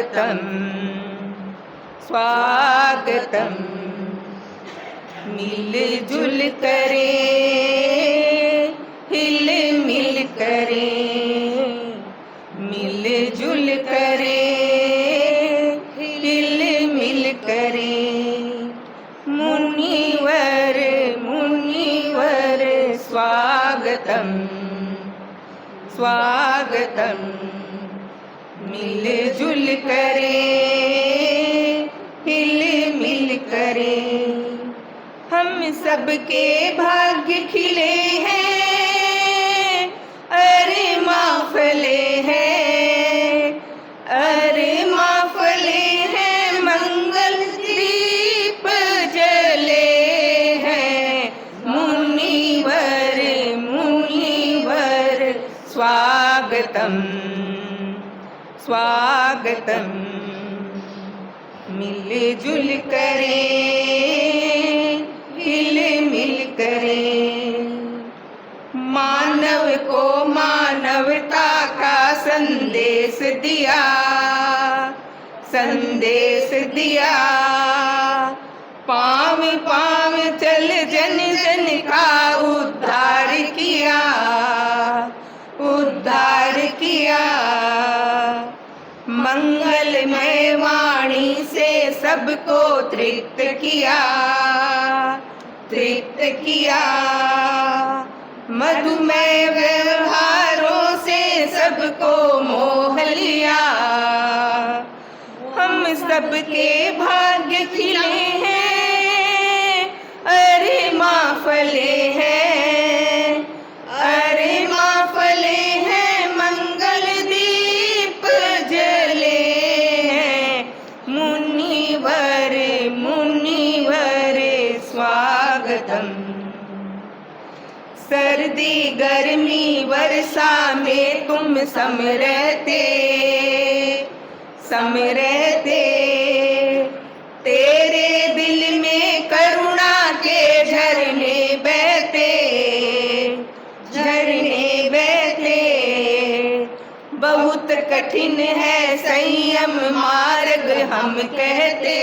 स्वागतम स्वागतम। मिलजुल करें, हिल मिल करें, मिलजुल करें, हिल मिल करें। मुनिवर मुनिवर स्वागतम स्वागतम। मिलजुल करें, हिल मिल करें। हम सबके भाग्य खिले हैं, अरे माफले हैं, अरे माफले हैं। मंगल दीप जले हैं, मुनिवर मुनिवर स्वागतम स्वागतम। मिलजुल करें, हिल मिल करें। मानव को मानवता का संदेश दिया, संदेश दिया। पाँव पाँव चल जन जन का उद्धार किया, उद्धार किया। मंगलमय वाणी से सबको तृप्त किया, तृप्त किया। मधुमय व्यवहारों से सबको मोह लिया। हम सबके भाग्य खिले हैं, अरे माफले हैं, अरे माफले हैं। मंगल दीप जले हैं, मुनिवर मुनिवर स्वागतम। सर्दी गर्मी वर्षा में तुम सम रहते, सम रहते। तेरे दिल में करुणा के झरने बहते, झरने बहते। बहुत कठिन है संयम मार्ग हम कहते,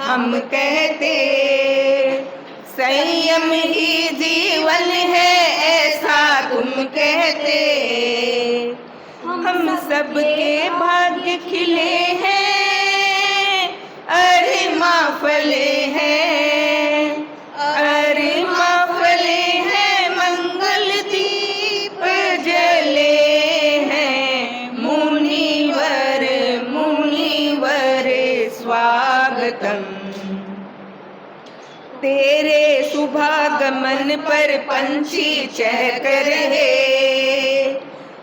हम कहते। संयम ही जीवन है ऐसा तुम कहते। हम सबके भाग्य खिले हैं, अरे माफले हैं, अरे माफले हैं। मंगल दीप जले हैं, मुनिवर मुनिवर स्वागतम। तेरे शुभागमन पर पंछी चहक रहे,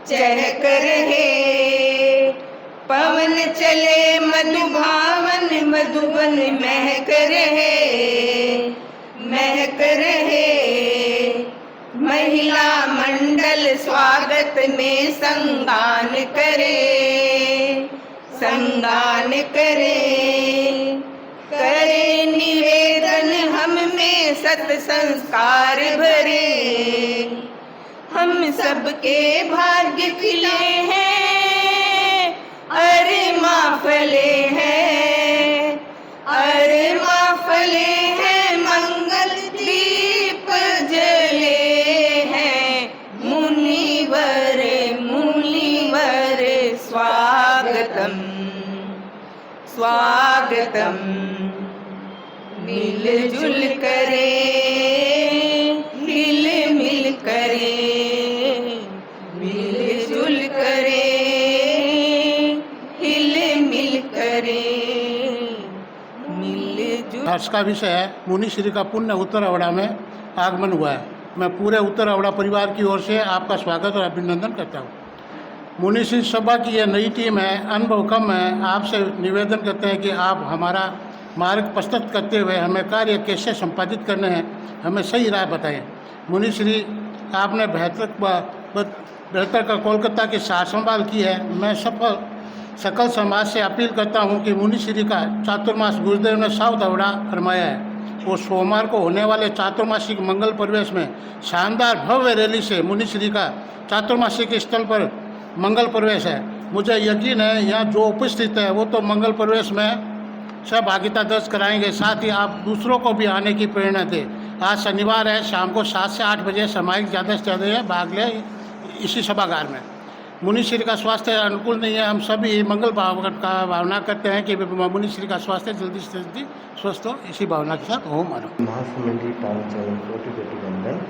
चहक रहे। पवन चले मधुभावन, मधुबन महक रहे, महक रहे। महिला मंडल स्वागत में संगान करे, संगान करे। करे निवेदन हम में सत संस्कार भरे। हम सबके भाग्य खिले हैं, अरे माफले हैं, अरे माफले हैं। मंगल दीप जले हैं, मुनिवर मुनिवर स्वागतम स्वागतम। मिलजुल करें, हिल मिल करें, मिलजुल करें, हिल मिल करें, मिलजुल। हर्ष का विषय है मुनि श्री का पुण्य उत्तर अवड़ा में आगमन हुआ है। मैं पूरे उत्तर अवड़ा परिवार की ओर से आपका स्वागत और अभिनंदन करता हूँ। मुनि श्री सभा की यह नई टीम है, अनुभव कम है। आपसे निवेदन करते हैं कि आप हमारा मार्ग प्रस्तुत करते हुए हमें कार्य कैसे संपादित करने हैं, हमें सही राह बताएं। मुनि श्री आपने बेहतर का कोलकाता की सार संभाल की है। मैं सकल समाज से अपील करता हूं कि मुनि श्री का चातुर्मास गुरुदेव ने साउथ अवड़ा फरमाया है। वो सोमवार को होने वाले चातुर्मासिक मंगल प्रवेश में शानदार भव्य रैली से मुनि श्री का चातुर्मासिक स्थल पर मंगल प्रवेश है। मुझे यकीन है यहाँ जो उपस्थित है वो तो मंगल प्रवेश में सहभागिता दर्ज कराएंगे, साथ ही आप दूसरों को भी आने की प्रेरणा दें। आज शनिवार है, शाम को 7 से 8 बजे सामायिक ज़्यादा से ज़्यादा है भाग ले इसी सभागार में। मुनिश्री का स्वास्थ्य अनुकूल नहीं है, हम सभी मंगल का भावना करते हैं कि मुनिश्री का स्वास्थ्य जल्दी से जल्दी स्वस्थ हो, इसी भावना के साथ ओम मानो। महासमुंदी पावन चरण कोटि कोटि वंदन।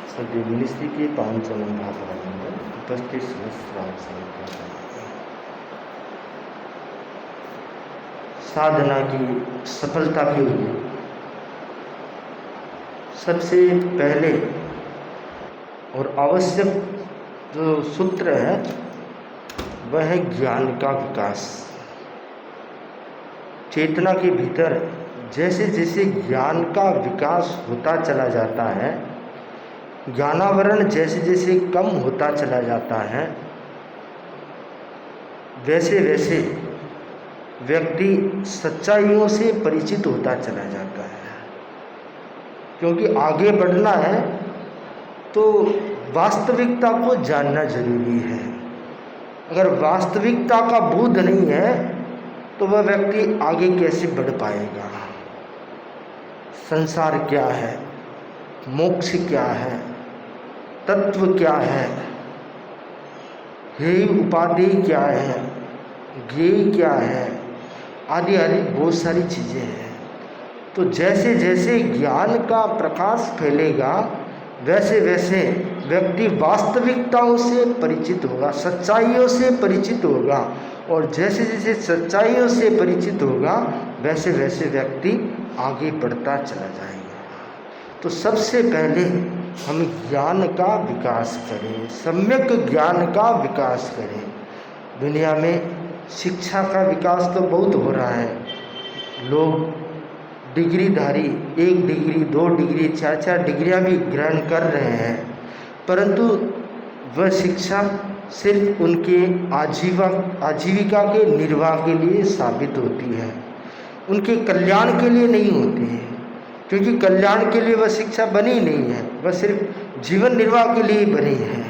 सभी मुनिश्री के पावन चरण महाप्रबंधन उपस्थित सहस्रार साधना की सफलता के लिए सबसे पहले और आवश्यक जो सूत्र है वह है ज्ञान का विकास। चेतना के भीतर जैसे जैसे ज्ञान का विकास होता चला जाता है, ज्ञानावरण जैसे जैसे कम होता चला जाता है, वैसे वैसे व्यक्ति सच्चाइयों से परिचित होता चला जाता है। क्योंकि आगे बढ़ना है तो वास्तविकता को जानना जरूरी है। अगर वास्तविकता का बोध नहीं है तो वह व्यक्ति आगे कैसे बढ़ पाएगा। संसार क्या है, मोक्ष क्या है, तत्व क्या है, हेय उपाधि क्या है, ज्ञेय क्या है, आदि आदि बहुत सारी चीज़ें हैं। तो जैसे जैसे ज्ञान का प्रकाश फैलेगा वैसे वैसे व्यक्ति वास्तविकताओं से परिचित होगा, सच्चाइयों से परिचित होगा, और जैसे जैसे सच्चाइयों से परिचित होगा वैसे वैसे व्यक्ति आगे बढ़ता चला जाएगा। तो सबसे पहले हम ज्ञान का विकास करें, सम्यक ज्ञान का विकास करें। दुनिया में शिक्षा का विकास तो बहुत हो रहा है। लोग डिग्रीधारी 1 डिग्री 2 डिग्री 4 डिग्रियां भी ग्रहण कर रहे हैं, परंतु वह शिक्षा सिर्फ उनके आजीविका के निर्वाह के लिए साबित होती है, उनके कल्याण के लिए नहीं होती है। क्योंकि कल्याण के लिए वह शिक्षा बनी नहीं है, वह सिर्फ जीवन निर्वाह के लिए बनी है।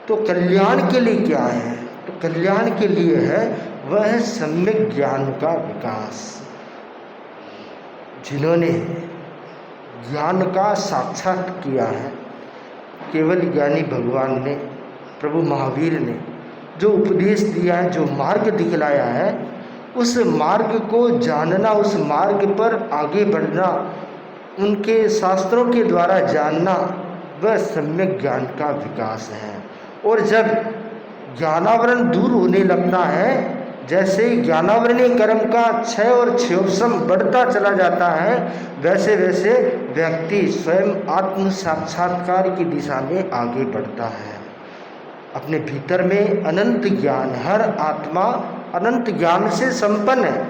तो कल्याण के लिए क्या है? तो कल्याण के लिए है वह है सम्यक ज्ञान का विकास। जिन्होंने ज्ञान का साक्षात किया है, केवल ज्ञानी भगवान ने, प्रभु महावीर ने जो उपदेश दिया है, जो मार्ग दिखलाया है, उस मार्ग को जानना, उस मार्ग पर आगे बढ़ना, उनके शास्त्रों के द्वारा जानना, वह सम्यक ज्ञान का विकास है। और जब ज्ञानावरण दूर होने लगता है, जैसे ज्ञानावरणीय कर्म का क्षय और क्षयोपशम बढ़ता चला जाता है, वैसे वैसे व्यक्ति स्वयं आत्म साक्षात्कार की दिशा में आगे बढ़ता है। अपने भीतर में अनंत ज्ञान, हर आत्मा अनंत ज्ञान से संपन्न है,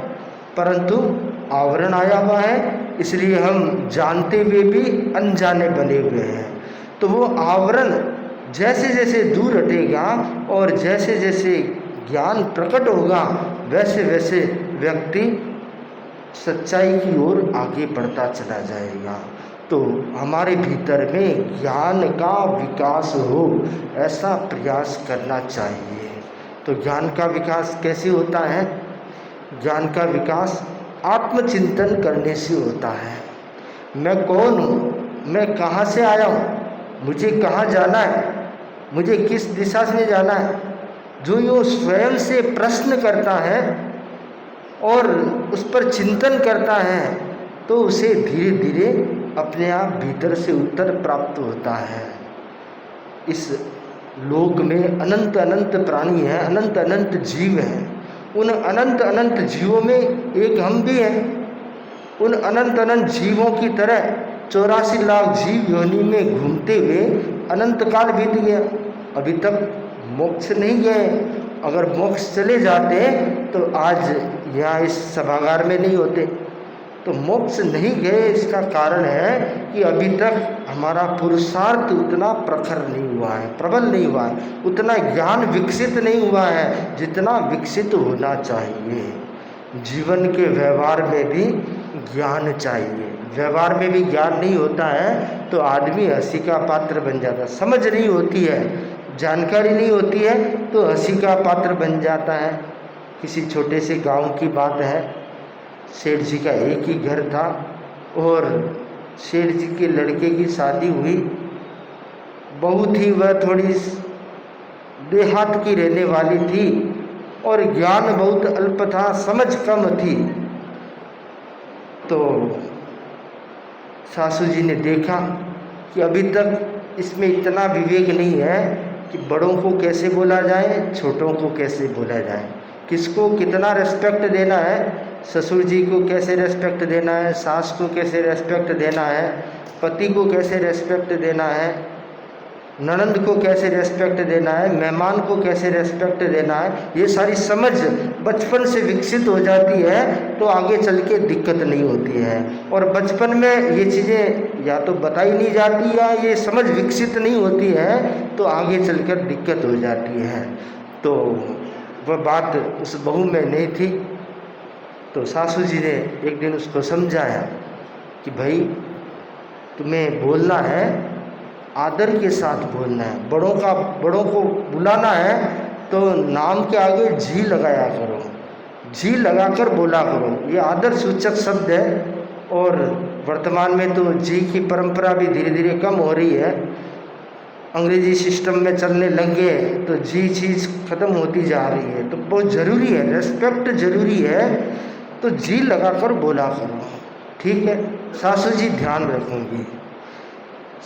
परंतु आवरण आया हुआ है, इसलिए हम जानते हुए भी अनजाने बने हुए हैं। तो वो आवरण जैसे जैसे दूर हटेगा और जैसे जैसे ज्ञान प्रकट होगा वैसे वैसे व्यक्ति सच्चाई की ओर आगे बढ़ता चला जाएगा। तो हमारे भीतर में ज्ञान का विकास हो, ऐसा प्रयास करना चाहिए। तो ज्ञान का विकास कैसे होता है? ज्ञान का विकास आत्मचिंतन करने से होता है। मैं कौन हूँ, मैं कहाँ से आया हूँ, मुझे कहाँ जाना है, मुझे किस दिशा में जाना है। जो यो स्वयं से प्रश्न करता है और उस पर चिंतन करता है तो उसे धीरे धीरे अपने आप भीतर से उत्तर प्राप्त होता है। इस लोक में अनंत अनंत प्राणी हैं, अनंत अनंत जीव हैं। उन अनंत अनंत जीवों में एक हम भी हैं। उन अनंत अनंत जीवों की तरह 84 लाख जीव योनि में घूमते हुए अनंत काल बीत गया, अभी तक मोक्ष नहीं गए। अगर मोक्ष चले जाते तो आज यहाँ इस सभागार में नहीं होते। तो मोक्ष नहीं गए, इसका कारण है कि अभी तक हमारा पुरुषार्थ उतना प्रखर नहीं हुआ है, प्रबल नहीं हुआ है, उतना ज्ञान विकसित नहीं हुआ है जितना विकसित होना चाहिए। जीवन के व्यवहार में भी ज्ञान चाहिए। व्यवहार में भी ज्ञान नहीं होता है तो आदमी हंसी का पात्र बन जाता है, समझ नहीं होती है। जानकारी नहीं होती है तो हंसी का पात्र बन जाता है। किसी छोटे से गांव की बात है, सेठ जी का एक ही घर था और सेठ जी के लड़के की शादी हुई। बहू थी वह थोड़ी देहात की रहने वाली थी और ज्ञान बहुत अल्प था, समझ कम थी। तो सासू जी ने देखा कि अभी तक इसमें इतना विवेक नहीं है कि बड़ों को कैसे बोला जाए, छोटों को कैसे बोला जाए, किसको कितना रेस्पेक्ट देना है, ससुर जी को कैसे रेस्पेक्ट देना है, सास को कैसे रेस्पेक्ट देना है, पति को कैसे रेस्पेक्ट देना है, ननंद को कैसे रेस्पेक्ट देना है, मेहमान को कैसे रेस्पेक्ट देना है। ये सारी समझ बचपन से विकसित हो जाती है तो आगे चल के दिक्कत नहीं होती है। और बचपन में ये चीज़ें या तो बताई नहीं जाती या ये समझ विकसित नहीं होती है तो आगे चलकर दिक्कत हो जाती है। तो वह बात उस बहू में नहीं थी। तो सासू जी ने एक दिन उसको समझाया कि भाई तुम्हें बोलना है, आदर के साथ बोलना है, बड़ों को बुलाना है तो नाम के आगे जी लगाया करो, जी लगाकर बोला करो। ये आदर सूचक शब्द है और वर्तमान में तो जी की परंपरा भी धीरे धीरे कम हो रही है। अंग्रेजी सिस्टम में चलने लग गए तो जी चीज़ ख़त्म होती जा रही है। तो बहुत ज़रूरी है, रेस्पेक्ट ज़रूरी है, तो जी लगाकर बोला करो। ठीक है, सासू जी ध्यान रखूँगी।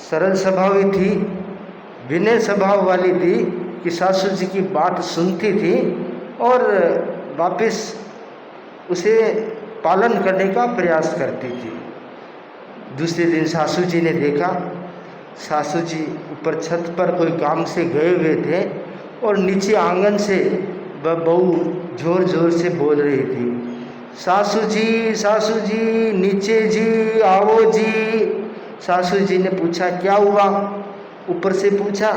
सरल स्वभावी थी, विनय स्वभाव वाली थी कि सासू जी की बात सुनती थी और वापस उसे पालन करने का प्रयास करती थी। दूसरे दिन सासू जी ने देखा, सासू जी ऊपर छत पर कोई काम से गए हुए थे और नीचे आंगन से वह बहू जोर जोर से बोल रही थी, सासू जी नीचे जी, आओ जी। सासू जी ने पूछा क्या हुआ, ऊपर से पूछा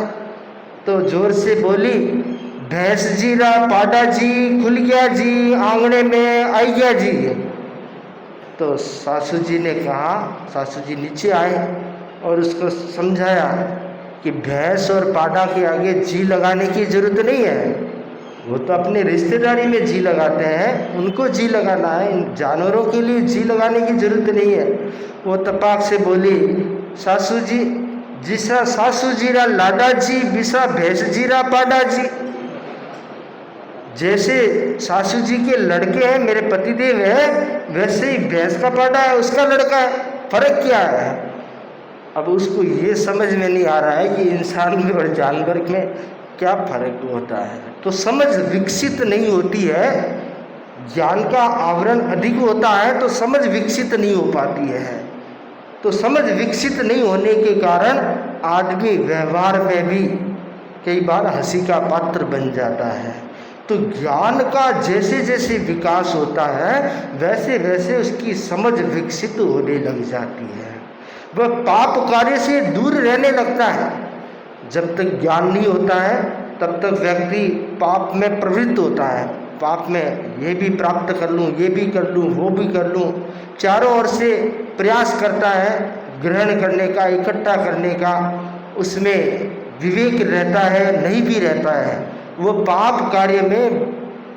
तो जोर से बोली, भैंस जी रा पाडा जी खुल गया जी, आंगने में आई गया जी। तो सासू जी ने कहा, सासू जी नीचे आए और उसको समझाया कि भैंस और पाडा के आगे जी लगाने की जरूरत नहीं है, वो तो अपने रिश्तेदारी में जी लगाते हैं, उनको जी लगाना है, इन जानवरों के लिए जी लगाने की जरूरत नहीं है। वो तपाक से बोली, सासू जी जिसा सासू जीरा लाडा जी बिसा भैंस जीरा पाडा जी। जैसे सासू जी के लड़के हैं, मेरे पतिदेव है, वैसे ही भैंस का पाडा है, उसका लड़का है, फर्क क्या है। अब उसको ये समझ में नहीं आ रहा है कि इंसान में और जानवर में क्या फर्क होता है। तो समझ विकसित नहीं होती है, ज्ञान का आवरण अधिक होता है तो समझ विकसित नहीं हो पाती है। तो समझ विकसित नहीं होने के कारण आदमी व्यवहार में भी कई बार हंसी का पात्र बन जाता है। तो ज्ञान का जैसे जैसे विकास होता है वैसे वैसे उसकी समझ विकसित होने लग जाती है, वह पाप कार्य से दूर रहने लगता है। जब तक ज्ञान नहीं होता है तब तक व्यक्ति पाप में प्रवृत्त होता है, पाप में ये भी प्राप्त कर लूँ, ये भी कर लूँ, वो भी कर लूँ, चारों ओर से प्रयास करता है ग्रहण करने का, इकट्ठा करने का, उसमें विवेक रहता है नहीं भी रहता है, वो पाप कार्य में,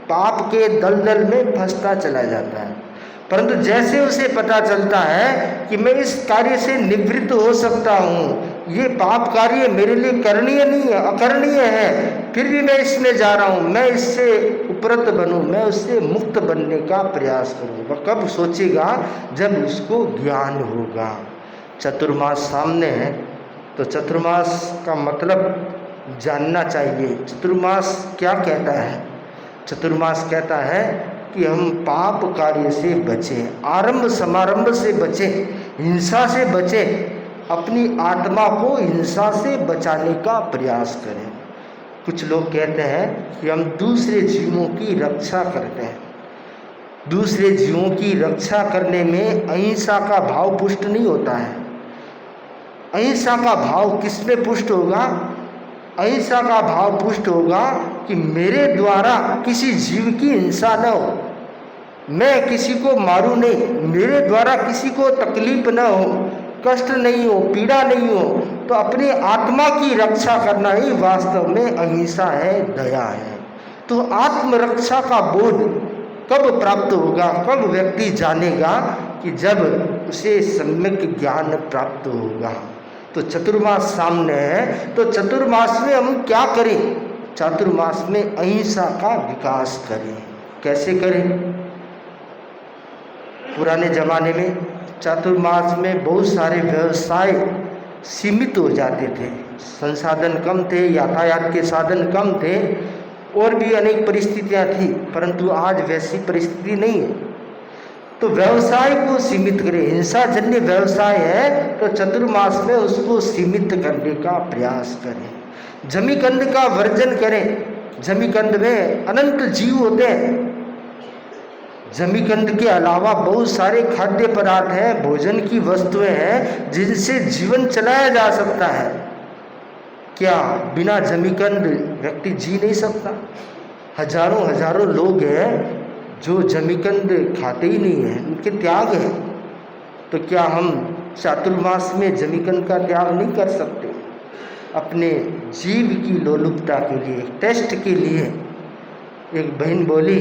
पाप के दलदल में फंसता चला जाता है। परंतु जैसे उसे पता चलता है कि मैं इस कार्य से निवृत्त हो सकता हूँ, ये पाप कार्य मेरे लिए करणीय नहीं है, अकरणीय है, फिर भी मैं इसमें जा रहा हूँ, मैं इससे उपरत बनूँ, मैं उससे मुक्त बनने का प्रयास करूँ। वह कब सोचेगा? जब उसको ज्ञान होगा। चतुर्मास सामने है तो चतुर्मास का मतलब जानना चाहिए। चतुर्मास क्या कहता है? चतुर्मास कहता है कि हम पाप कार्य से बचें, आरंभ समारंभ से बचें, हिंसा से बचें, अपनी आत्मा को हिंसा से बचाने का प्रयास करें। कुछ लोग कहते हैं कि हम दूसरे जीवों की रक्षा करते हैं। दूसरे जीवों की रक्षा करने में अहिंसा का भाव पुष्ट नहीं होता है। अहिंसा का भाव किस में पुष्ट होगा? अहिंसा का भाव पुष्ट होगा कि मेरे द्वारा किसी जीव की हिंसा न हो, मैं किसी को मारूं नहीं, मेरे द्वारा किसी को तकलीफ न हो, कष्ट नहीं हो, पीड़ा नहीं हो, तो अपनी आत्मा की रक्षा करना ही वास्तव में अहिंसा है, दया है। तो आत्मरक्षा का बोध कब प्राप्त होगा, कब व्यक्ति जानेगा कि जब उसे सम्यक ज्ञान प्राप्त होगा। तो चतुर्मास सामने है, तो चतुर्मास में हम क्या करें? चातुर्मास में अहिंसा का विकास करें। कैसे करें? पुराने ज़माने में चातुर्मास में बहुत सारे व्यवसाय सीमित हो जाते थे, संसाधन कम थे, यातायात के साधन कम थे, और भी अनेक परिस्थितियां थी, परंतु आज वैसी परिस्थिति नहीं है। तो व्यवसाय को सीमित करें। हिंसाजन्य व्यवसाय है तो चतुर्मास में उसको सीमित करने का प्रयास करें। जमीकंद का वर्जन करें। जमीकंद में अनंत जीव होते हैं। जमीकंद के अलावा बहुत सारे खाद्य पदार्थ हैं, भोजन की वस्तुएं हैं जिनसे जीवन चलाया जा सकता है। क्या बिना जमीकंद व्यक्ति जी नहीं सकता? हजारों हजारों लोग हैं जो जमीकंद खाते ही नहीं हैं, उनके त्याग है। तो क्या हम चातुर्मास में जमीकंद का त्याग नहीं कर सकते? अपने जीव की लोलुपता के लिए, टेस्ट के लिए। एक बहन बोली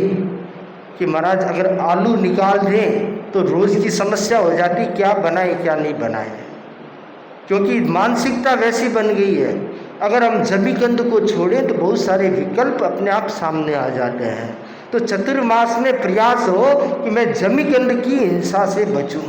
कि महाराज अगर आलू निकाल दें तो रोज़ की समस्या हो जाती, क्या बनाए क्या नहीं बनाए, क्योंकि मानसिकता वैसी बन गई है। अगर हम जमीकंद को छोड़ें तो बहुत सारे विकल्प अपने आप सामने आ जाते हैं। तो चतुर्मास में प्रयास हो कि मैं जमीकंद की हिंसा से बचूं,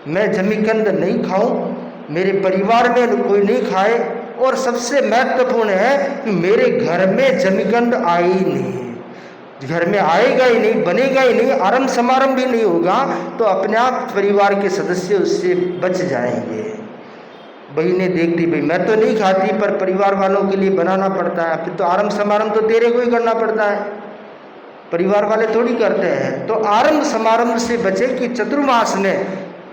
मैं जमीकंद नहीं खाऊं, मेरे परिवार में कोई नहीं खाए, और सबसे महत्वपूर्ण है कि मेरे घर में जमीकंद आए ही नहीं। घर में आएगा ही नहीं, बनेगा ही नहीं, आरंभ समारंभ भी नहीं होगा, तो अपने आप परिवार के सदस्य उससे बच जाएंगे। बहनें देखती, भाई मैं तो नहीं खाती पर परिवार वालों के लिए बनाना पड़ता है, फिर तो आरंभ समारंभ तो तेरे को ही करना पड़ता है, परिवार वाले थोड़ी करते हैं। तो आरंभ समारंभ से बचे कि चतुर्मास में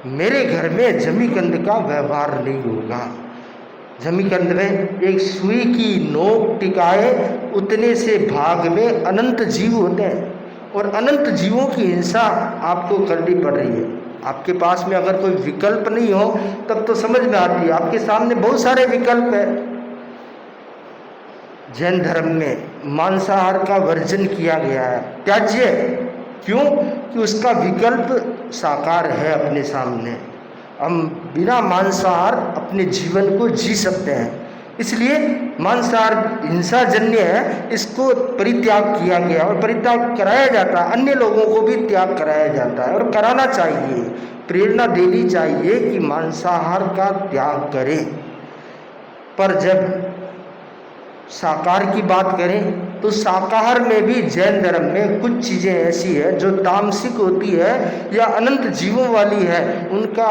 मेरे घर में जमीकंद का व्यवहार नहीं होगा। जमीकंद में एक सुई की नोक टिकाए उतने से भाग में अनंत जीव होते हैं, और अनंत जीवों की हिंसा आपको करनी पड़ रही है। आपके पास में अगर कोई विकल्प नहीं हो तब तो समझ में आती है, आपके सामने बहुत सारे विकल्प है। जैन धर्म में मांसाहार का वर्जन किया गया है, त्याज्य। क्यों? कि उसका विकल्प साकार है अपने सामने। हम बिना मांसाहार अपने जीवन को जी सकते हैं, इसलिए मांसाहार हिंसाजन्य है, इसको परित्याग किया गया और परित्याग कराया जाता है। अन्य लोगों को भी त्याग कराया जाता है और कराना चाहिए, प्रेरणा देनी चाहिए कि मांसाहार का त्याग करें। पर जब शाकाहार की बात करें तो शाकाहार में भी जैन धर्म में कुछ चीज़ें ऐसी है जो तामसिक होती है या अनंत जीवों वाली है, उनका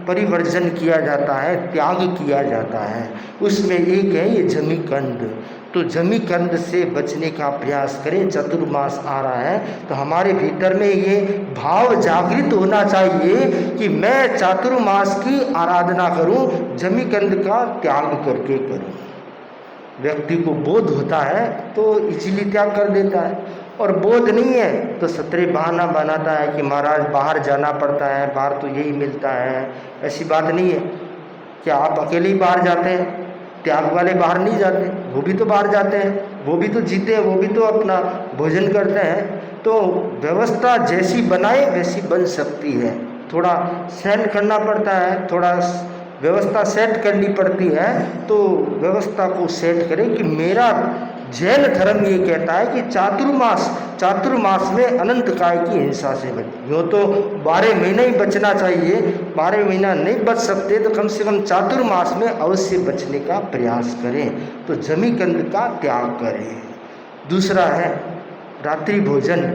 परिवर्जन किया जाता है, त्याग किया जाता है। उसमें एक है ये जमीकंद। तो जमीकंद से बचने का प्रयास करें। चतुर्मास आ रहा है तो हमारे भीतर में ये भाव जागृत होना चाहिए कि मैं चातुर्मास की आराधना करूं, जमीकंद का त्याग करके करूं। व्यक्ति को बोध होता है तो इजीली त्याग कर देता है, और बोध नहीं है तो सतरे बहाना बनाता है कि महाराज बाहर जाना पड़ता है, बाहर तो यही मिलता है। ऐसी बात नहीं है। क्या आप अकेले ही बाहर जाते हैं? त्याग वाले बाहर नहीं जाते, वो भी तो बाहर जाते हैं, वो भी तो जीते हैं, वो भी तो अपना भोजन करते हैं। तो व्यवस्था जैसी बनाए वैसी बन सकती है। थोड़ा सहन करना पड़ता है, थोड़ा व्यवस्था सेट करनी पड़ती है, तो व्यवस्था को सेट करें कि मेरा जैन धर्म ये कहता है कि चातुर्मास में अनंत काय की हिंसा से बचे। यूँ तो 12 महीने ही बचना चाहिए, 12 महीना नहीं बच सकते तो कम से कम चातुर्मास में अवश्य बचने का प्रयास करें। तो जमीकंद का त्याग करें। दूसरा है रात्रि भोजन।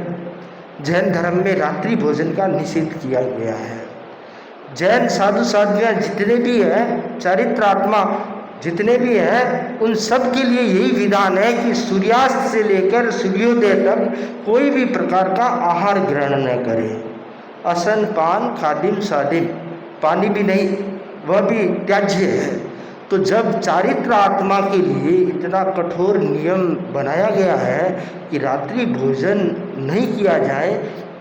जैन धर्म में रात्रि भोजन का निषेध किया गया है। जैन साधु साध्वियाँ जितने भी हैं, चरित्रात्मा जितने भी हैं, उन सब के लिए यही विधान है कि सूर्यास्त से लेकर सूर्योदय तक कोई भी प्रकार का आहार ग्रहण न करें। असन पान खादिम सादिम, पानी भी नहीं, वह भी त्याज्य है। तो जब चारित्र आत्मा के लिए इतना कठोर नियम बनाया गया है कि रात्रि भोजन नहीं किया जाए,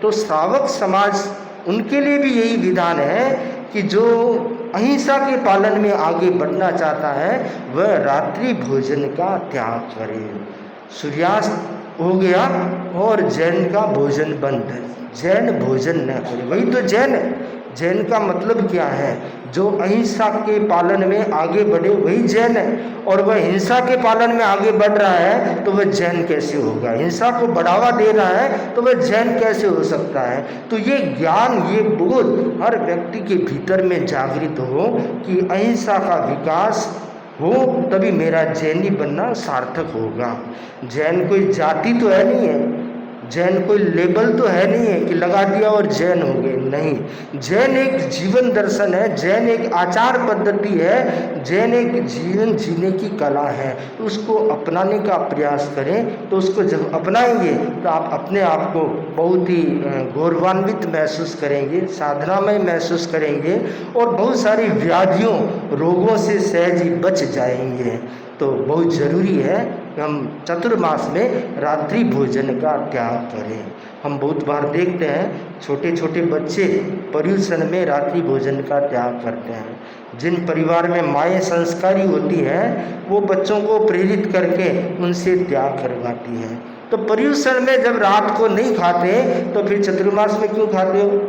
तो श्रावक समाज उनके लिए भी यही विधान है कि जो अहिंसा के पालन में आगे बढ़ना चाहता है वह रात्रि भोजन का त्याग करे। सूर्यास्त हो गया और जैन का भोजन बंद, जैन भोजन न करे, वही तो जैन है। जैन का मतलब क्या है? जो अहिंसा के पालन में आगे बढ़े वही जैन है। और वह हिंसा के पालन में आगे बढ़ रहा है तो वह जैन कैसे होगा? हिंसा को बढ़ावा दे रहा है तो वह जैन कैसे हो सकता है? तो ये ज्ञान, ये बोध हर व्यक्ति के भीतर में जागृत हो कि अहिंसा का विकास हो, तभी मेरा जैनी बनना सार्थक होगा। जैन कोई जाति तो है नहीं है, जैन कोई लेबल तो है नहीं है कि लगा दिया और जैन हो गए, नहीं। जैन एक जीवन दर्शन है, जैन एक आचार पद्धति है, जैन एक जीवन जीने की कला है। तो उसको अपनाने का प्रयास करें, तो उसको जब अपनाएंगे तो आप अपने आप को बहुत ही गौरवान्वित महसूस करेंगे, साधनामय महसूस करेंगे और बहुत सारी व्याधियों, रोगों से सहज ही बच जाएंगे। तो बहुत ज़रूरी है कि हम चतुर्मास में रात्रि भोजन का त्याग करें। हम बहुत बार देखते हैं छोटे छोटे बच्चे पर्युषण में रात्रि भोजन का त्याग करते हैं। जिन परिवार में माएँ संस्कारी होती हैं वो बच्चों को प्रेरित करके उनसे त्याग करवाती हैं। तो पर्युषण में जब रात को नहीं खाते तो फिर चतुर्मास में क्यों खाते हो?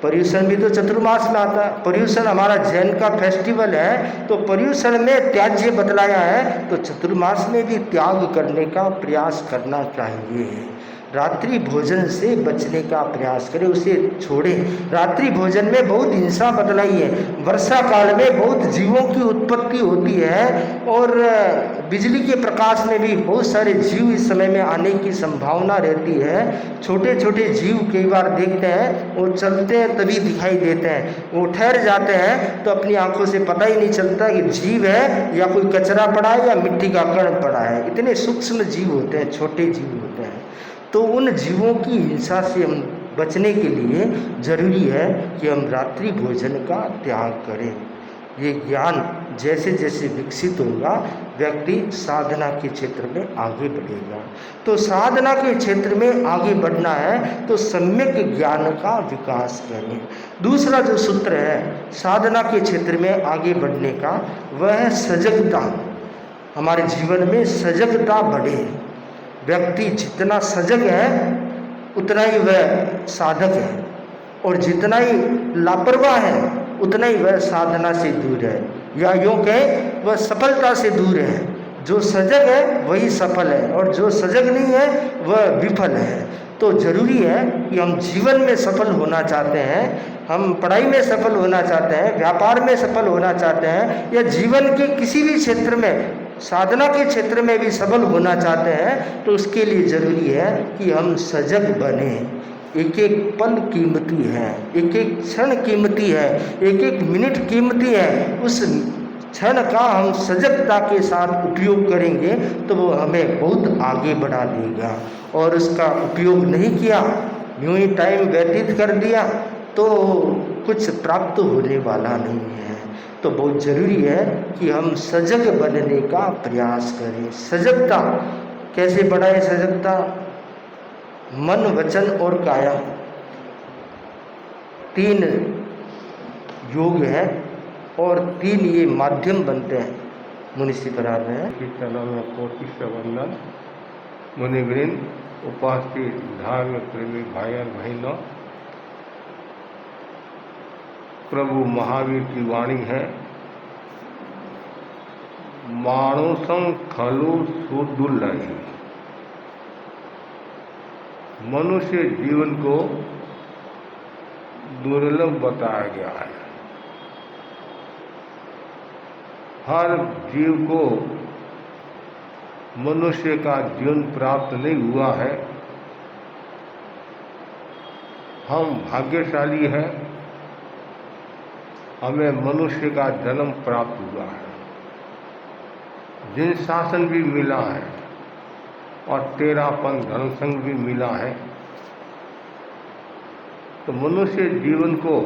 पर्युषण भी तो चतुर्मास में आता है। पर्युषण हमारा जैन का फेस्टिवल है, तो पर्युषण में त्याज्य बतलाया है, तो चतुर्मास में भी त्याग करने का प्रयास करना चाहिए। रात्रि भोजन से बचने का प्रयास करें, उसे छोड़ें। रात्रि भोजन में बहुत हिंसा बतलाई है। वर्षा काल में बहुत जीवों की उत्पत्ति होती है और बिजली के प्रकाश में भी बहुत सारे जीव इस समय में आने की संभावना रहती है। छोटे छोटे जीव कई बार देखते हैं वो चलते हैं तभी दिखाई देते हैं, वो ठहर जाते हैं तो अपनी आंखों से पता ही नहीं चलता कि जीव है या कोई कचरा पड़ा है या मिट्टी का कण पड़ा है। इतने सूक्ष्म जीव होते हैं, छोटे जीव होते हैं। तो उन जीवों की हिंसा से हम बचने के लिए ज़रूरी है कि हम रात्रि भोजन का त्याग करें। ये ज्ञान जैसे जैसे विकसित होगा व्यक्ति साधना के क्षेत्र में आगे बढ़ेगा। तो साधना के क्षेत्र में आगे बढ़ना है तो सम्यक ज्ञान का विकास करें। दूसरा जो सूत्र है साधना के क्षेत्र में आगे बढ़ने का वह है सजगता। हमारे जीवन में सजगता बढ़े। व्यक्ति जितना सजग है उतना ही वह साधक है और जितना ही लापरवाह है उतना ही वह साधना से दूर है, या यूँ कहें वह सफलता से दूर है। जो सजग है वही सफल है और जो सजग नहीं है वह विफल है। तो ज़रूरी है कि हम जीवन में सफल होना चाहते हैं, हम पढ़ाई में सफल होना चाहते हैं, व्यापार में सफल होना चाहते हैं, या जीवन के किसी भी क्षेत्र में साधना के क्षेत्र में भी सफल होना चाहते हैं, तो उसके लिए ज़रूरी है कि हम सजग बने। एक एक पल कीमती है, एक एक क्षण कीमती है, एक एक मिनट कीमती है। उस क्षण का हम सजगता के साथ उपयोग करेंगे तो वो हमें बहुत आगे बढ़ा देगा। और उसका उपयोग नहीं किया, यूँ ही टाइम व्यतीत कर दिया तो कुछ प्राप्त होने वाला नहीं है। तो बहुत ज़रूरी है कि हम सजग बनने का प्रयास करें। सजगता कैसे बढ़ाएं? सजगता मन, वचन और काया, 3 योग है और 3 ये माध्यम बनते हैं। मुनिषि बता रहे हैं कि चरण में कोटि से वंदन। मुनिवृंद, उपस्थित धार्मिक प्रेमी भाई और बहनों, प्रभु महावीर की वाणी है, मानुषं खलु सुदुर्लभ। मनुष्य जीवन को दुर्लभ बताया गया है। हर जीव को मनुष्य का जीवन प्राप्त नहीं हुआ है। हम भाग्यशाली हैं, हमें मनुष्य का जन्म प्राप्त हुआ है। जिन शासन भी मिला है और 13पन धर्म संघ भी मिला है, तो मनुष्य जीवन को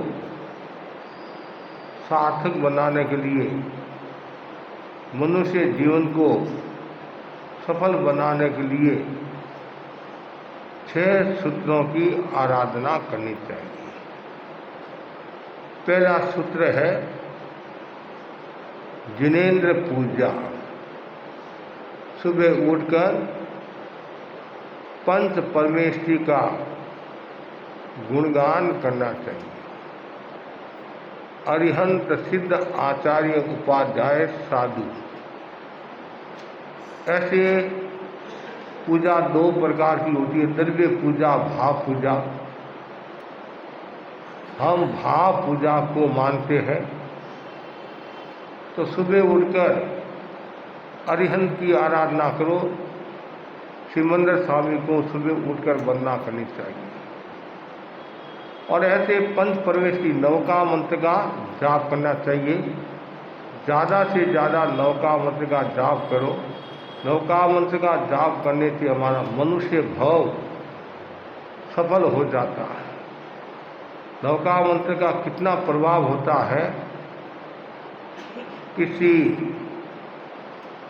सार्थक बनाने के लिए, मनुष्य जीवन को सफल बनाने के लिए 6 सूत्रों की आराधना करनी चाहिए। पहला सूत्र है जिनेंद्र पूजा। सुबह उठकर पंच परमेष्टि का गुणगान करना चाहिए। अरिहंत सिद्ध आचार्य उपाध्याय साधु। ऐसे पूजा दो प्रकार की होती है, द्रव्य पूजा, भाव पूजा। हम भाव पूजा को मानते हैं, तो सुबह उठकर अरिहंत की आराधना करो। सिमंदर स्वामी को सुबह उठकर वंदना करनी चाहिए। और ऐसे पंच परमेश की नवका मंत्र का जाप करना चाहिए। ज़्यादा से ज़्यादा नवका मंत्र का जाप करो। नवका मंत्र का जाप करने से हमारा मनुष्य भाव सफल हो जाता है। नवका मंत्र का कितना प्रभाव होता है, किसी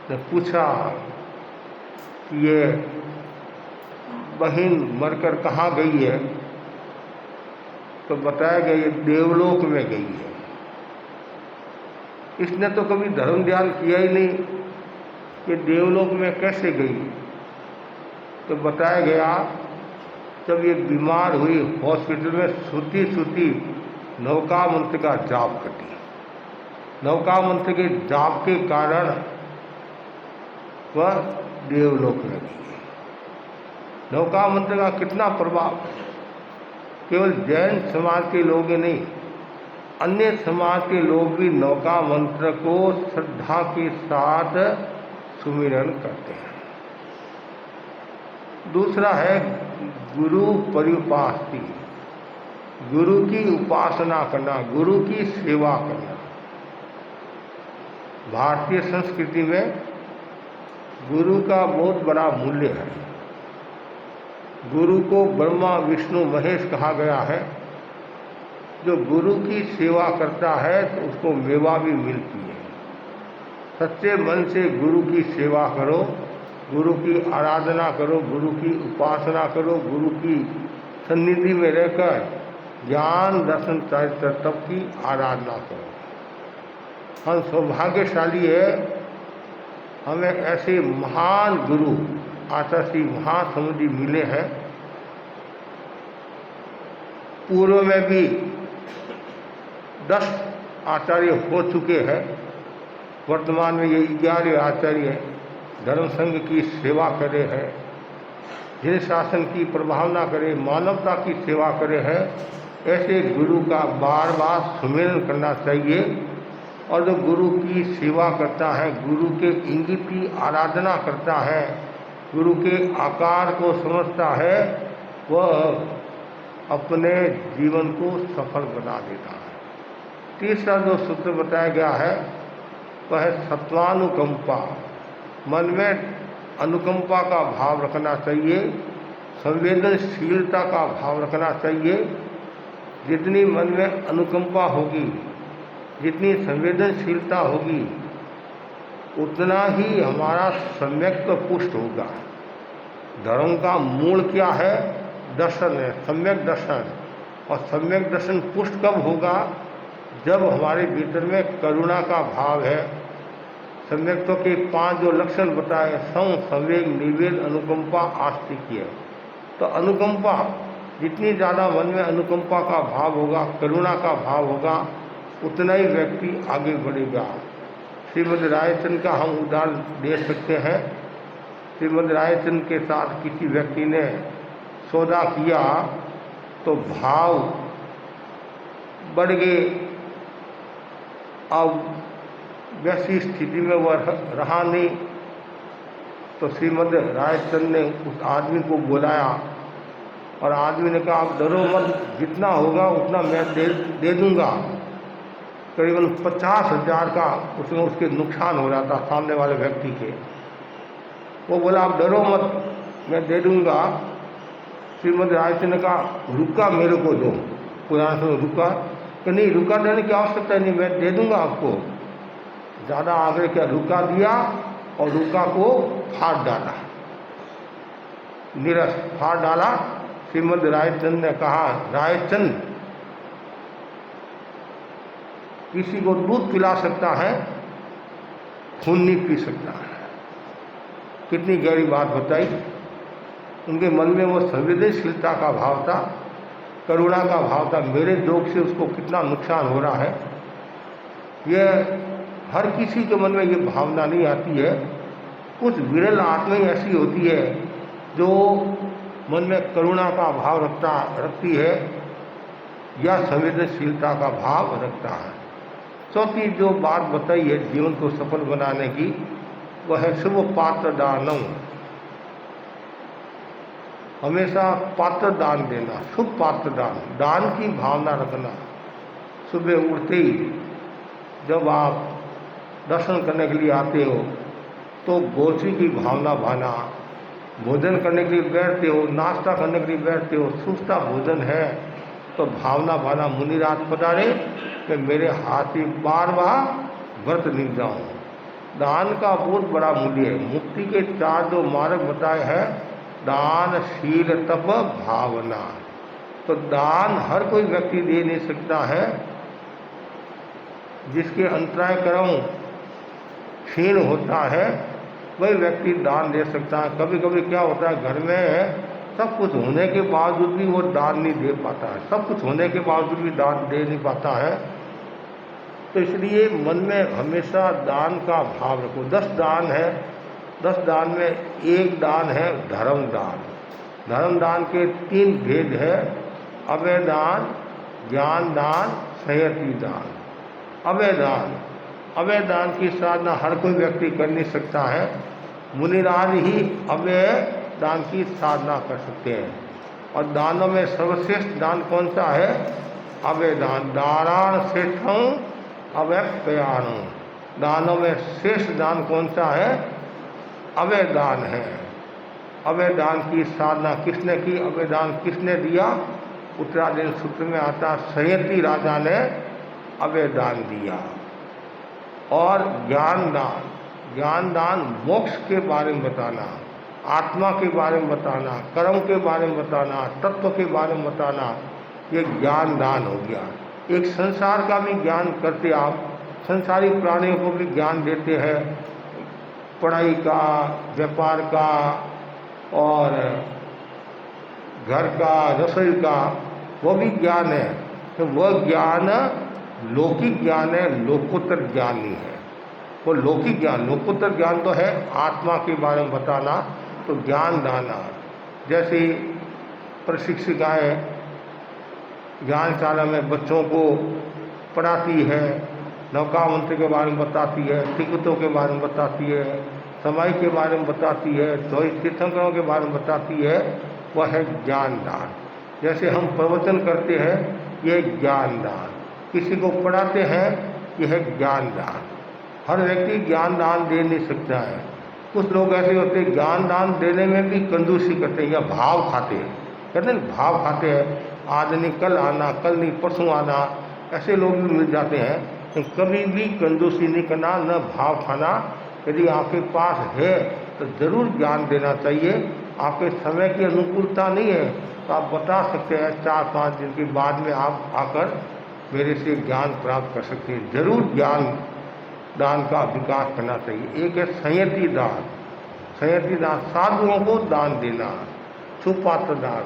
ने पूछा कि ये बहन मरकर कहाँ गई है, तो बताया गया ये देवलोक में गई है। इसने तो कभी धर्म ध्यान किया ही नहीं कि देवलोक में कैसे गई। तो बताया गया जब ये बीमार हुई हॉस्पिटल में सूती सूती नवका मंत्र का जाप करती। नवका मंत्र के जाप के कारण वह देवलोक में गई। नवका मंत्र का कितना प्रभाव, केवल जैन समाज के लोग ही नहीं, अन्य समाज के लोग भी नवका मंत्र को श्रद्धा के साथ सुमिरन करते हैं। दूसरा है गुरु परिउपासती, गुरु की उपासना करना, गुरु की सेवा करना। भारतीय संस्कृति में गुरु का बहुत बड़ा मूल्य है। गुरु को ब्रह्मा विष्णु महेश कहा गया है। जो गुरु की सेवा करता है तो उसको मेवा भी मिलती है। सच्चे मन से गुरु की सेवा करो, गुरु की आराधना करो, गुरु की उपासना करो, गुरु की सन्निधि में रहकर ज्ञान दर्शन चरित्र तप की आराधना करो। हम सौभाग्यशाली है, हमें ऐसे महान गुरु आचार्य महासमुद्री मिले हैं। पूर्व में भी 10 आचार्य हो चुके हैं। वर्तमान में ये 11 आचार्य धर्म संघ की सेवा करे हैं, जिन शासन की प्रभावना करे, मानवता की सेवा करे हैं। ऐसे गुरु का बार बार सुमिरन करना चाहिए। और जो गुरु की सेवा करता है, गुरु के इंगित की आराधना करता है, गुरु के आकार को समझता है, वह अपने जीवन को सफल बना देता है। तीसरा जो सूत्र बताया गया है वह है सत्वानुकंपा। मन में अनुकंपा का भाव रखना चाहिए, संवेदनशीलता का भाव रखना चाहिए। जितनी मन में अनुकंपा होगी, जितनी संवेदनशीलता होगी, उतना ही हमारा सम्यक पुष्ट होगा। धर्म का मूल क्या है? दर्शन है, सम्यक दर्शन। और सम्यक दर्शन पुष्ट कब होगा? जब हमारे भीतर में करुणा का भाव है। सम्यक्त्व के 5 जो लक्षण बताए, सं, संवेग, निवेद, अनुकंपा, आस्तिक्य। तो अनुकंपा, जितनी ज़्यादा मन में अनुकंपा का भाव होगा, करुणा का भाव होगा, उतना ही व्यक्ति आगे बढ़ेगा। श्रीमद् रायचंद का हम उदाहरण दे सकते हैं। श्रीमद् रायचंद के साथ किसी व्यक्ति ने सौदा किया तो भाव बढ़ गए। अब वैसी स्थिति में वह रहा नहीं, तो श्रीमद् रायचंद ने उस आदमी को बुलाया और आदमी ने कहा, आप डरो मत, जितना होगा उतना मैं दे दूंगा। करीबन 50,000 का उसमें उसके नुकसान हो रहा था सामने वाले व्यक्ति के। वो बोला, आप डरो मत, मैं दे दूंगा। श्रीमद् रायचंद ने कहा, रुका मेरे को दो। पुराना समय रुका कि नहीं, रुका देने की आवश्यकता नहीं, मैं दे दूंगा आपको। ज़्यादा आगे क्या, रुका दिया और रुका को फाड़ डाला, निरस्त फाड़ डाला। श्रीमद् रायचंद ने कहा, रायचंद किसी को दूध पिला सकता है, खून नहीं पी सकता है। कितनी गहरी बात बताई। उनके मन में वो संवेदनशीलता का भाव था, करुणा का भाव था, मेरे दोष से उसको कितना नुकसान हो रहा है। यह हर किसी के मन में ये भावना नहीं आती है। कुछ विरल आत्माएं ऐसी होती है जो मन में करुणा का भाव रखती है या संवेदनशीलता का भाव रखता है। चौथी जो बात बताई है जीवन को सफल बनाने की, वह है शुभ पात्र दानम। हमेशा पात्र दान देना, शुभ पात्र दान की भावना रखना। सुबह उठते ही जब आप दर्शन करने के लिए आते हो तो गोची की भावना भाना, भोजन करने के लिए बैठते हो, नाश्ता करने के लिए बैठते हो, सुस्ता भोजन है तो भावना भाना मुनिराज पधारे कि मेरे हाथ ही बार व्रत नहीं जाऊँ। दान का बहुत बड़ा मूल्य है। मुक्ति के 4 जो मार्ग बताए हैं, दान, शील, तप, भावना। तो दान हर कोई व्यक्ति दे नहीं सकता है। जिसके अंतराय कर्म क्षीण होता है वही व्यक्ति दान दे सकता है। कभी कभी क्या होता है, घर में सब कुछ होने के बावजूद भी वो दान नहीं दे पाता है, सब कुछ होने के बावजूद भी दान दे नहीं पाता है। तो इसलिए मन में हमेशा दान का भाव रखो। 10 दान है, 10 दान में एक दान है धर्म दान। धर्म दान के 3 भेद है, अभय दान, ज्ञान दान, संयति दान। अभय दान की साधना हर कोई व्यक्ति कर नहीं सकता है। मुनिराज ही अभय दान की साधना कर सकते हैं। और दानों में सर्वश्रेष्ठ दान कौन सा है? अभय दान। दाराण श्रेष्ठं अभयप्ययाणं। दानों में श्रेष्ठ दान कौन सा है? अभय दान है। अभय दान की साधना किसने की? अभय दान किसने दिया? उत्तरायण सूत्र में आता, संयति राजा ने अभय दान दिया। और ज्ञान दान मोक्ष के बारे में बताना, आत्मा के बारे में बताना, कर्म के बारे में बताना, तत्व के बारे में बताना, ये ज्ञान दान हो गया। एक संसार का भी ज्ञान करते आप, संसारी प्राणियों को भी ज्ञान देते हैं, पढ़ाई का, व्यापार का और घर का, रसोई का, वो भी ज्ञान है। तो वह ज्ञान लौकिक ज्ञान है, लोकोत्तर ज्ञान नहीं है। वो लौकिक ज्ञान, लोकोत्तर ज्ञान तो है आत्मा के बारे में बताना। तो ज्ञान दाना, जैसे प्रशिक्षिकाएँ ज्ञानशाला में बच्चों को पढ़ाती है, नौका मंत्र के बारे में बताती है, टिकटों के बारे में बताती है, समय के बारे में बताती है, 24 तीर्थंकरों के बारे में बताती है, वह है ज्ञान दान। जैसे हम प्रवचन करते हैं, यह ज्ञान दान। किसी को पढ़ाते हैं, यह है ज्ञान दान। हर व्यक्ति ज्ञान दान दे नहीं सकता है। कुछ लोग ऐसे होते हैं ज्ञान दान देने में भी कंजूसी करते हैं या भाव खाते हैं। कहते हैं भाव खाते हैं, आज नहीं कल आना, कल नहीं परसों आना, ऐसे लोग भी मिल जाते हैं। तो कभी भी कंजूसी नहीं करना, न भाव खाना। यदि आपके पास है तो ज़रूर ज्ञान देना चाहिए। आपके समय की अनुकूलता नहीं है तो आप बता सकते हैं, 4-5 दिन के बाद में आप आकर मेरे से ज्ञान प्राप्त कर सकते हैं। जरूर ज्ञान दान का विकास करना चाहिए। एक है संयति दान। संयति दान साधुओं को दान देना, सुपात्र दान।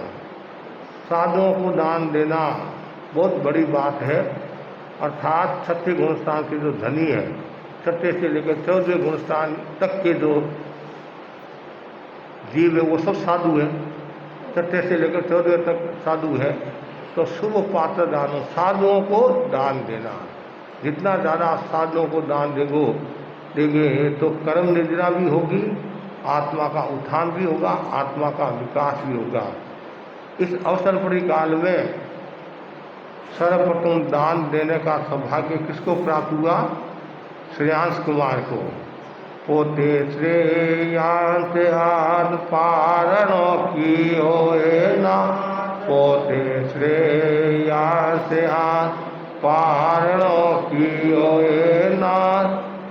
साधुओं को दान देना बहुत बड़ी बात है। अर्थात 6 गुणस्थान के जो धनी है, 6 से लेकर 14 गुणस्थान तक के जो जीव है वो सब साधु है। 6 से लेकर 14 तक साधु है। तो शुभ पात्र दानों, साधुओं को दान देना। जितना ज़्यादा साधुओं को दान देंगे तो कर्म निद्रा भी होगी, आत्मा का उत्थान भी होगा, आत्मा का विकास भी होगा। इस अवसर पर काल में सर्वप्रथम दान देने का सौभाग्य किसको प्राप्त हुआ? श्रेयांश कुमार को। पोते श्रेयांश आद पारणों की होए ना, पोते श्रेयांश आद पारणों की होए ना।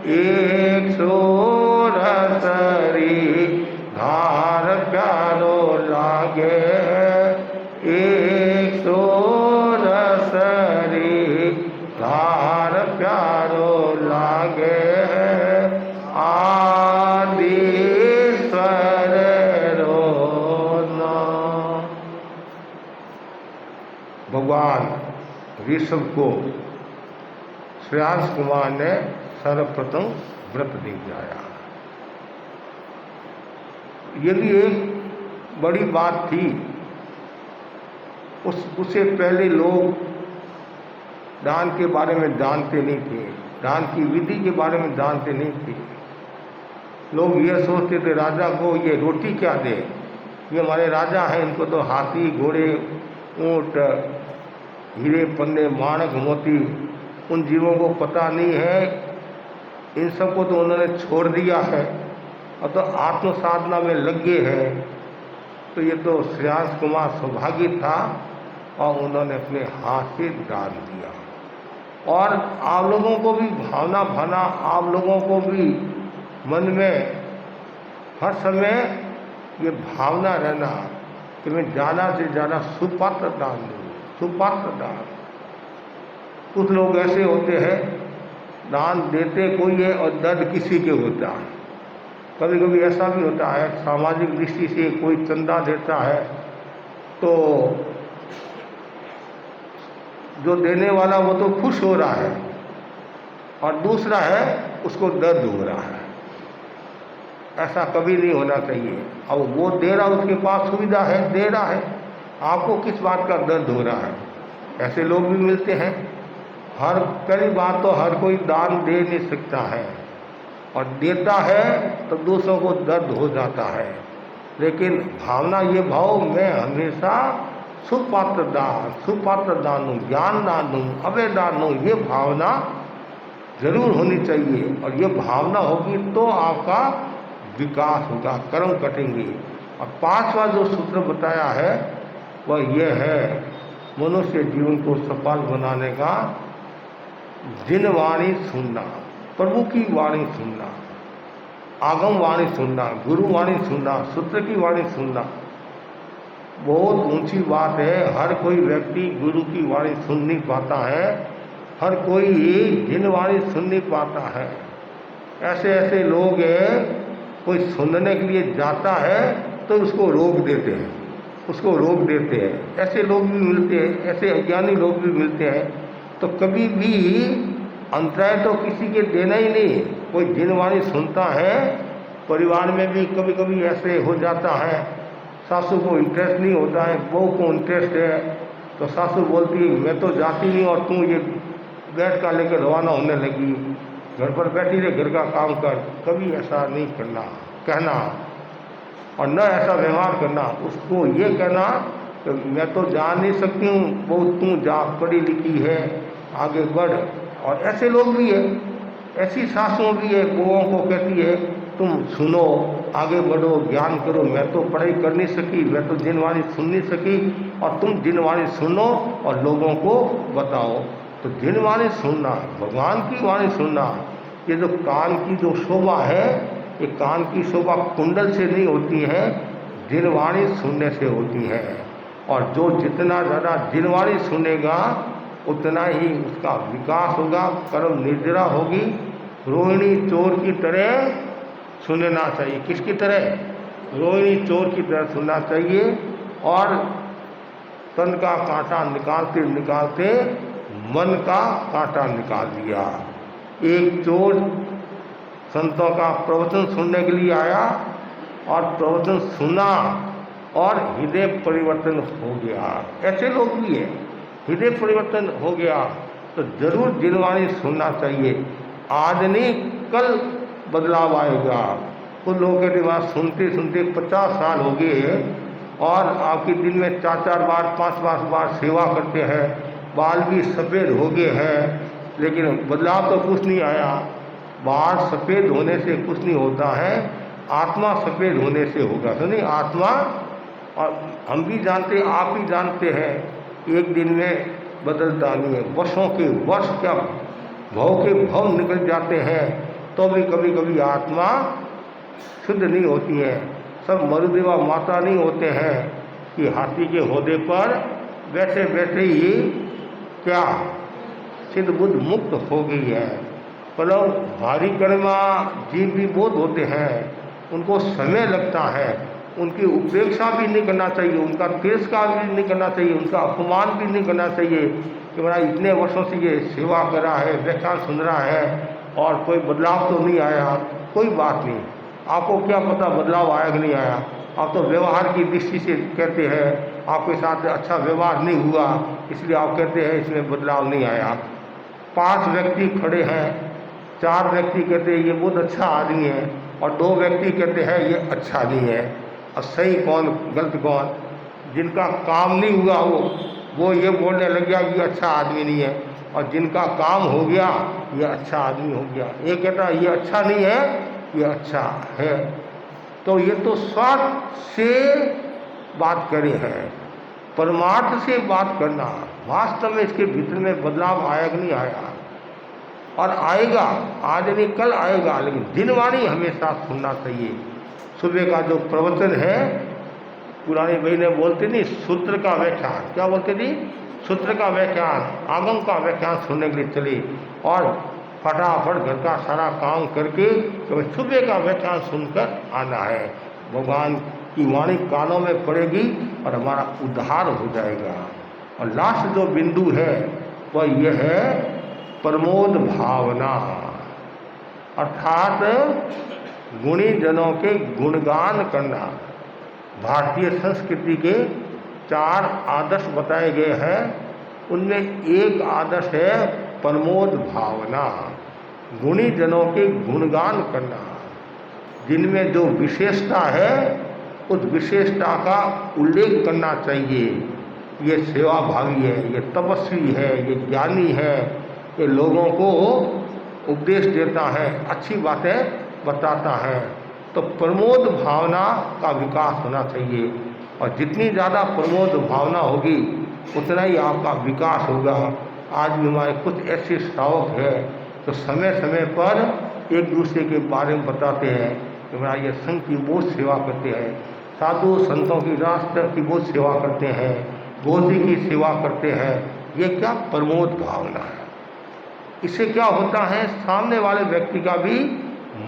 100 धार प्यारो लागे, 100 धार प्यारो भगवान ऋषभ को श्रेयांश कुमार ने सर्वप्रथम व्रत दे जाया। ये भी एक बड़ी बात थी। उससे पहले लोग दान के बारे में जानते नहीं थे, दान की विधि के बारे में जानते नहीं थे। लोग ये सोचते थे राजा को ये रोटी क्या दे, ये हमारे राजा हैं, इनको तो हाथी घोड़े ऊँट हीरे पन्ने माणक मोती उन जीवों को पता नहीं है, इन सबको तो उन्होंने छोड़ दिया है और तो आत्म साधना में लग गए हैं। तो ये तो श्रेयांश कुमार सौभाग्य था और उन्होंने अपने हाथ से दान दिया। और आप लोगों को भी भावना भाना, आप लोगों को भी मन में हर समय ये भावना रहना कि मैं ज़्यादा से ज़्यादा सुपात्र दान दूँ, सुपात्र दान। कुछ लोग ऐसे होते हैं दान देते कोई है और दर्द किसी के होता है। कभी कभी ऐसा भी होता है सामाजिक दृष्टि से कोई चंदा देता है तो जो देने वाला वो तो खुश हो रहा है और दूसरा है उसको दर्द हो रहा है। ऐसा कभी नहीं होना चाहिए। अब वो दे रहा, उसके पास सुविधा है, दे रहा है, आपको किस बात का दर्द हो रहा है। ऐसे लोग भी मिलते हैं। हर पहली बात तो हर कोई दान दे नहीं सकता है और देता है तो दूसरों को दर्द हो जाता है। लेकिन भावना ये भाव मैं हमेशा सुपात्र दान दूँ, ज्ञान दान दूँ, अभय दान दूँ, ये भावना जरूर होनी चाहिए। और ये भावना होगी तो आपका विकास होगा, कर्म कटेंगे। और पांचवा जो सूत्र बताया है वह यह है मनुष्य जीवन को सफल बनाने का जिन वाणी सुनना, प्रभु की वाणी सुनना, आगम वाणी सुनना, गुरु वाणी सुनना, सूत्र की वाणी सुनना बहुत ऊंची बात है। हर कोई व्यक्ति गुरु की वाणी सुन नहीं पाता है, हर कोई जिन वाणी सुन नहीं पाता है। ऐसे ऐसे लोग हैं, कोई सुनने के लिए जाता है तो उसको रोक देते हैं, उसको रोक देते हैं। ऐसे लोग भी मिलते हैं, ऐसे अज्ञानी लोग भी मिलते हैं। तो कभी भी अंतराय तो किसी के देना ही नहीं। कोई जिनवाणी सुनता है, परिवार में भी कभी कभी ऐसे हो जाता है, सासू को इंटरेस्ट नहीं होता है, बहू को इंटरेस्ट है, तो सासू बोलती है मैं तो जाती नहीं और तू ये बैठ का लेकर रवाना होने लगी, घर पर बैठी रहे, घर का काम कर। कभी ऐसा नहीं करना, कहना और न ऐसा व्यवहार करना। उसको ये कहना कि मैं तो जा नहीं सकती हूँ, बहुत तू जा, पढ़ी लिखी है, आगे बढ़। और ऐसे लोग भी है, ऐसी सासुओं भी है, बहुओं को कहती है तुम सुनो, आगे बढ़ो, ज्ञान करो, मैं तो पढ़ाई कर नहीं सकी, मैं तो जिनवाणी सुन नहीं सकी और तुम जिनवाणी सुनो और लोगों को बताओ। तो जिनवाणी सुनना, भगवान की वाणी सुनना, ये जो कान की जो शोभा है, ये कान की शोभा कुंडल से नहीं होती है, जिनवाणी सुनने से होती है। और जो जितना ज़्यादा जिनवाणी सुनेगा उतना ही उसका विकास होगा, कर्म निर्जरा होगी। रोहिणी चोर की तरह सुनना चाहिए। किसकी तरह? रोहिणी चोर की तरह सुनना चाहिए। और तन का कांटा निकालते निकालते मन का कांटा निकाल दिया। एक चोर संतों का प्रवचन सुनने के लिए आया और प्रवचन सुना और हृदय परिवर्तन हो गया। ऐसे लोग भी हैं, हृदय परिवर्तन हो गया। तो जरूर जिनवाणी सुनना चाहिए। आज नहीं कल बदलाव आएगा। कुछ लोगों के दिमाग सुनते सुनते 50 साल हो गए और आपके दिन में 4-4 बार 5-5 बार सेवा करते हैं, बाल भी सफ़ेद हो गए हैं, लेकिन बदलाव तो कुछ नहीं आया। बाल सफ़ेद होने से कुछ नहीं होता है, आत्मा सफ़ेद होने से होगा। सुनिए, आत्मा, और हम भी जानते हैं, आप भी जानते हैं, एक दिन में बदलता नहीं है। वर्षों के वर्ष क्या भव के भव निकल जाते हैं तो भी कभी कभी आत्मा शुद्ध नहीं होती है। सब मरुदेवा माता नहीं होते हैं कि हाथी के होदे पर बैठे बैठे ही क्या सिद्ध बुद्ध मुक्त हो गई है। पर भारी कर्मा जीव भी बहुत होते हैं, उनको समय लगता है। उनकी उपेक्षा भी नहीं करना चाहिए, उनका तिरस्कार भी नहीं करना चाहिए, उनका अपमान भी नहीं करना चाहिए कि मेरा इतने वर्षों से ये सेवा कर रहा है, व्याख्यान सुन रहा है और कोई बदलाव तो नहीं आया। कोई बात नहीं, आपको क्या पता बदलाव आया कि नहीं आया। आप तो व्यवहार की दृष्टि से कहते हैं, आपके साथ अच्छा व्यवहार नहीं हुआ इसलिए आप कहते हैं इसमें बदलाव नहीं आया। 5 व्यक्ति खड़े हैं, 4 व्यक्ति कहते हैं ये बहुत अच्छा आदमी है और 2 व्यक्ति कहते हैं ये अच्छा नहीं है। अब सही कौन गलत कौन? जिनका काम नहीं हुआ वो ये बोलने लग गया ये अच्छा आदमी नहीं है, और जिनका काम हो गया ये अच्छा आदमी हो गया। ये कहता ये अच्छा नहीं है, ये अच्छा है। तो ये तो स्वार्थ से बात करे है, परमार्थ से बात करना। वास्तव में इसके भीतर में बदलाव आया कि नहीं आया, और आएगा, आज नहीं कल आएगा, लेकिन दिनवाणी हमेशा सुनना चाहिए। सुबह का जो प्रवचन है, पुरानी बहनें बोलती नहीं सूत्र का व्याख्यान, क्या बोलती थी? सूत्र का व्याख्यान, आगम का व्याख्यान सुनने के लिए चले और फटाफट घर का सारा काम करके तो सुबह का व्याख्यान सुनकर आना है। भगवान की वाणी कानों में पड़ेगी और हमारा उद्धार हो जाएगा। और लास्ट जो बिंदु है वह यह है प्रमोद भावना, अर्थात गुणी जनों के गुणगान करना। भारतीय संस्कृति के 4 आदर्श बताए गए हैं, उनमें एक आदर्श है प्रमोद भावना, गुणी जनों के गुणगान करना। जिनमें जो विशेषता है उस विशेषता का उल्लेख करना चाहिए। ये सेवाभावी है, ये तपस्वी है, ये ज्ञानी है, ये लोगों को उपदेश देता है, अच्छी बातें बताता है। तो प्रमोद भावना का विकास होना चाहिए, और जितनी ज़्यादा प्रमोद भावना होगी उतना ही आपका विकास होगा। आज भी हमारे कुछ ऐसे श्रावक हैं तो समय समय पर एक दूसरे के बारे में बताते हैं कि मेरा ये संघ की बहुत सेवा करते हैं, साधु संतों की राष्ट्र की बहुत सेवा करते हैं, गोदी की सेवा करते हैं। ये क्या प्रमोद भावना है। इससे क्या होता है, सामने वाले व्यक्ति का भी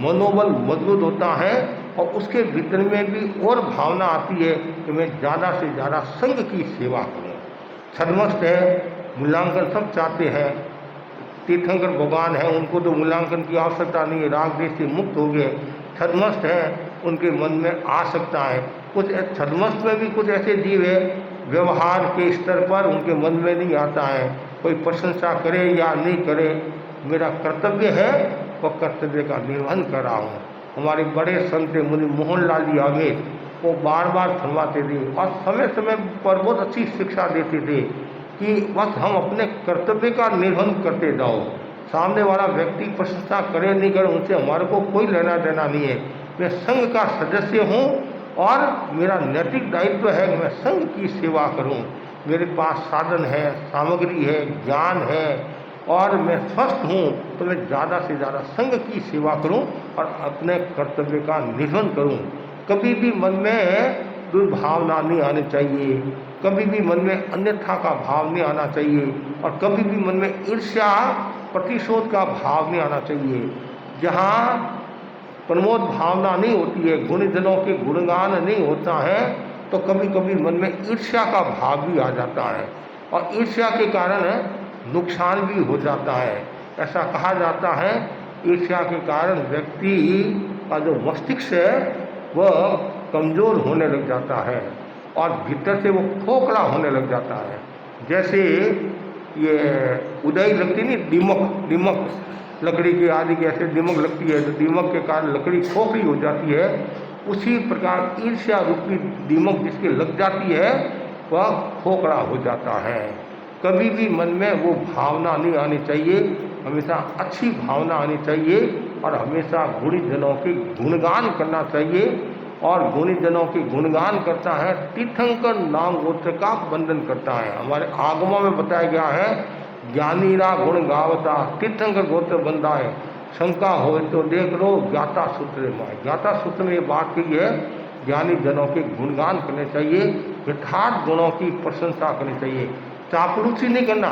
मनोबल मजबूत होता है और उसके भीतर में भी और भावना आती है कि मैं ज़्यादा से ज़्यादा संघ की सेवा करूं। छद्मस्त है, मूल्यांकन सब चाहते हैं। तीर्थंकर भगवान है, उनको तो मूल्यांकन की आवश्यकता नहीं है, राग देश से मुक्त हो गए। छद्मस्त है, उनके मन में आ सकता है। कुछ छद्मस्त में भी कुछ ऐसे जीव है व्यवहार के स्तर पर उनके मन में नहीं आता है, कोई प्रशंसा करे या नहीं करे, मेरा कर्तव्य है वह कर्तव्य का निर्वहन कर रहा हूँ। हमारे बड़े संत मुनि मोहनलाल जी आगे वो बार बार फरमाते थे और समय समय पर बहुत अच्छी शिक्षा देते थे कि बस हम अपने कर्तव्य का निर्वहन करते जाओ। सामने वाला व्यक्ति प्रशंसा करे नहीं करे उनसे हमारे को कोई लेना देना नहीं है। मैं संघ का सदस्य हूँ और मेरा नैतिक दायित्व है कि मैं संघ की सेवा करूँ। मेरे पास साधन है, सामग्री है, ज्ञान है और मैं स्वस्थ हूँ, तो मैं ज़्यादा से ज़्यादा संघ की सेवा करूँ और अपने कर्तव्य का निर्वहन करूँ। कभी भी मन में दुर्भावना नहीं आनी चाहिए, कभी भी मन में अन्यथा का भाव नहीं आना चाहिए और कभी भी मन में ईर्ष्या प्रतिशोध का भाव नहीं आना चाहिए। जहाँ प्रमोद भावना नहीं होती है, गुणजनों के गुणगान नहीं होता है, तो कभी कभी मन में ईर्ष्या का भाव भी आ जाता है और ईर्ष्या के कारण नुकसान भी हो जाता है। ऐसा कहा जाता है ईर्ष्या के कारण व्यक्ति का जो मस्तिष्क है वह कमज़ोर होने लग जाता है और भीतर से वो खोखला होने लग जाता है। जैसे ये उदय लगती नहीं, दीमक लकड़ी के आदि के ऐसे दीमक लगती है, तो दीमक के कारण लकड़ी खोखली हो जाती है। उसी प्रकार ईर्ष्या रूपी दीमक जिसके लग जाती है वह खोखला हो जाता है। कभी भी मन में वो भावना नहीं आनी चाहिए, हमेशा अच्छी भावना आनी चाहिए और हमेशा गुणीजनों के गुणगान करना चाहिए। और गुणीजनों के गुणगान करता है, तीर्थंकर नाम गोत्र का वंदन करता है। हमारे आगमों में बताया गया है ज्ञानीरा गुण गावता तीर्थंकर गोत्र बंदा है, शंका हो तो देख लो ज्ञाता सूत्र माए। ज्ञाता सूत्र में ये बात कही है ज्ञानी जनों के गुणगान करने चाहिए, यथार्थ गुणों की प्रशंसा करनी चाहिए। चापलूसी नहीं करना,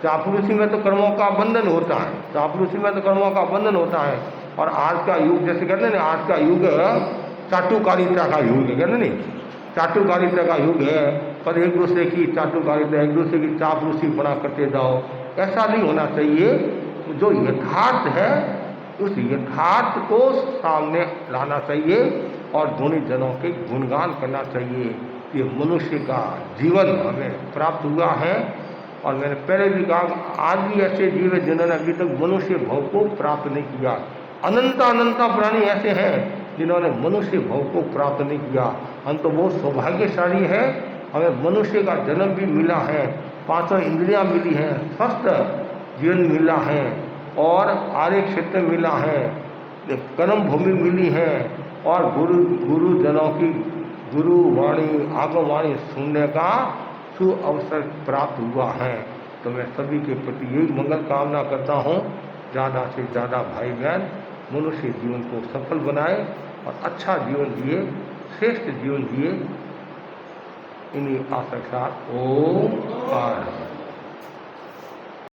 चापलूसी में तो कर्मों का बंधन होता है, चापलूसी में तो कर्मों का बंधन होता है। और आज का युग जैसे कहते हैं ना, आज का युग चाटुकारिता का युग है, कहते नहीं, चाटुकारिता का युग है, पर एक दूसरे की चाटुकारिता, एक दूसरे की चापलूसी बना करते जाओ, ऐसा नहीं होना चाहिए। जो यथार्थ है उस यथार्थ को सामने लाना चाहिए और गुणी जनों के गुणगान करना चाहिए। ये मनुष्य का जीवन हमें प्राप्त हुआ है, और मैंने पहले भी कहा आज भी ऐसे जीव हैं जिन्होंने अभी तक मनुष्य भव को प्राप्त नहीं किया। अनंता प्राणी ऐसे हैं जिन्होंने मनुष्य भव को प्राप्त नहीं किया। हम तो बहुत सौभाग्यशाली है, हमें मनुष्य का जन्म भी मिला है, पांचों इंद्रियां मिली हैं, स्वस्थ जीवन मिला है, और आर्य क्षेत्र मिला है, कर्म भूमि मिली है, और गुरुजनों की गुरु वाणी आगमवाणी सुनने का सु अवसर प्राप्त हुआ है। तो मैं सभी के प्रति यही मंगल कामना करता हूँ, ज़्यादा से ज़्यादा भाई बहन मनुष्य जीवन को सफल बनाए और अच्छा जीवन जिए, श्रेष्ठ जीवन जिए। इन्हीं आशा के साथ ओम।